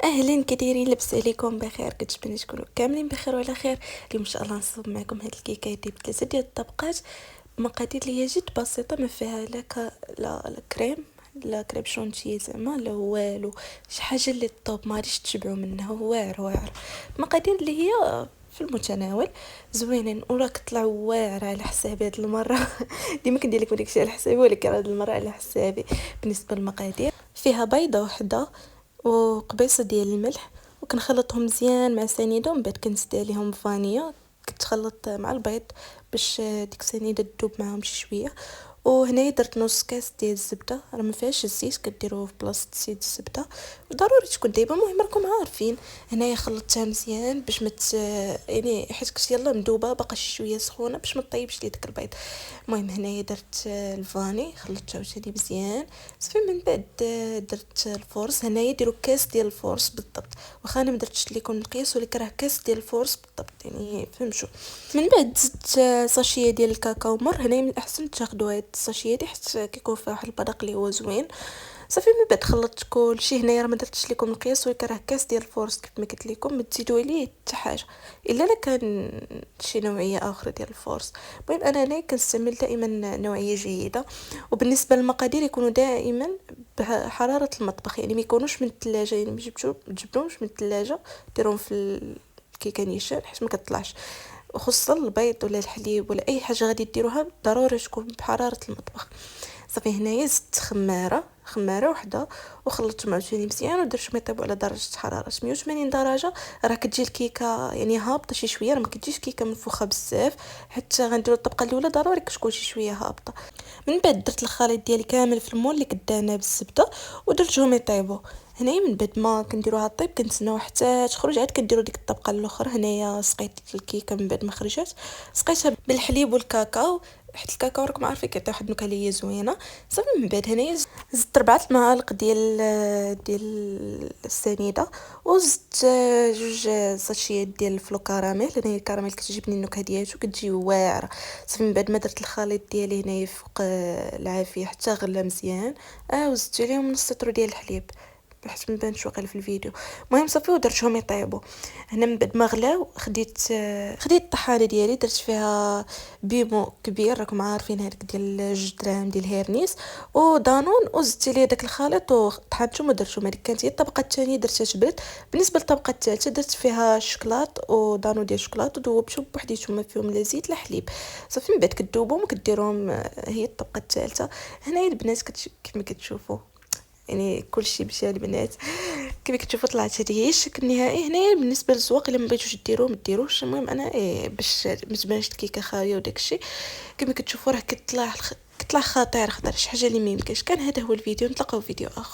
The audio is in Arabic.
اهلا كديرين، لاباس عليكم؟ بخير؟ كتبني تكونوا كاملين بخير وعلى خير. اليوم ان شاء الله نصوب معكم هاد الكيكه ديال 3 ديال الطبقات بمقادير اللي هي جد بسيطه، ما فيها لا كريم، لا كريم شونتيي زعما، لا والو، شي حاجه اللي طوب ما غاديش تشبعوا منها. واعر واعر، مقادير اللي هي في المتناول، زوينين وراك طلعوا واعر على حسابي هاد المره. ديما كندير لكم داكشي على حسابي، ولكن هاد المره على حسابي. بالنسبه للمقادير، فيها بيضه وحده وقبيصه ديال الملح، وكنخلطهم مزيان مع سنيده، ومن بعد كنزيد عليهم فانيا كتخلط مع البيض باش ديك السنيده تذوب معاهم شي شويه. وهنايا درت نص كاس ديال الزبده، راه ما فيهاش الزيت، كديروه في بلاصه زيت الزبده، وضروري تكون دايبه. المهم راكم عارفين. هنايا خلطتها مزيان باش يعني حيت كنت يلا مذوبه باقا شي شويه سخونه باش ما طيبش لي داك البيض. المهم هنايا درت الفاني، خلطته عاوتاني مزيان صافي. من بعد درت الفورس. هنايا ديروا كاس ديال الفورس بالضبط، واخا انا ما درتش لكم القياس، ولكن راه كاس ديال الفورس بالضبط، يعني فهمتوا. من بعد زدت ساشيه ديال الكاكاو مر. هنايا من الاحسن تاخذوا هاد الساشيه دي حيت كيكون فيها واحد البدق اللي هو زوين صافي. من بعد خلطت كلشي. هنايا راه ما درتش لكم القياس، ولكن راه كاس ديال الفورس كيف ما قلت لكم، ما تزيدوا عليه حتى حاجه الا لا كان شي نوعيه اخرى ديال الفورس. المهم انا هنا كنستعمل دائما نوعيه جيده. وبالنسبه للمقادير يكونوا دائما بحراره المطبخ، يعني ما يكونوش من الثلاجه، يعني ما تجبدوهمش من الثلاجه، ديروهم في الكيكه نيشان حيت ما كطلعش. وخصوصا البيض ولا الحليب ولا اي حاجه غادي ديروها ضروري تكون بحراره المطبخ. صافي هنايا زدت خماره وحده، وخلطتهم عاوتاني مزيان، ودرتهم يطيبوا على درجه حراره 180 درجه. راه كتجي الكيكه يعني هابطه شي شويه، راه ما كتجيش كيكه منفوخه بزاف، حتى غنديروا الطبقه الاولى ضروري كتكون شي شويه هابطه. من بعد درت الخليط ديالي كامل في المول اللي قدانا بالزبده، ودرتهم يطيبوا. هنايا من بعد ما كنديروها طيب كنتسناو حتى تخرج، عاد كديروا ديك الطبقه الاخرى. هنايا سقيت الكيكه من بعد ما خرجت، سقيتها بالحليب والكاكاو، حيت الكاكاو راكم عارفين كيعطي واحد النكهه اللي هي زوينه صافي. من بعد هنايا زدت 4 المعالق ديال السنيده، وزدت 2 ساشيات ديال الفلو كراميل. هنايا الكراميل كتجيبني النكهه ديالو، كتجي واعره صافي. من بعد ما درت الخليط ديالي هنايا فوق العافيه حتى غلى مزيان، وزدت عليهم نص لتر ديال الحليب حيت ما بانش واقيلا في الفيديو. المهم صافي ودرتهم يطيبوا. هنا من بعد ما غلاو خديت الطحانه ديالي، درت فيها بيمو كبير راكم عارفين هذاك ديال 2 دراهم ديال هيرنيس، ودانون، وزدت ليه داك الخليط وطحنتهم ودرتهم. هذيك كانت هي الطبقه الثانيه درتها تبرد. بالنسبه للطبقه الثالثه درت فيها الشوكولات ودانون ديال الشوكولات، وذوبتهم بوحديتهم، ما فيهم لا زيت لا حليب صافي. من بعد كذوبهم وكديرهم، هي الطبقه الثالثه. هنايا البنات كما كتشوفوا يعني كلشي مشى البنات كما كتشوفوا طلعت هذه هي الشكل النهائي. هنايا بالنسبه للزواق الا ما بغيتوش ديروه ما ديروش. المهم انا باش ما تبانش الكيكه خاويه وداكشي كما كتشوفوا راه كتطلع خطير شي حاجه اللي ما يمكنش. كان هذا هو الفيديو، نتلاقاو في فيديو اخر.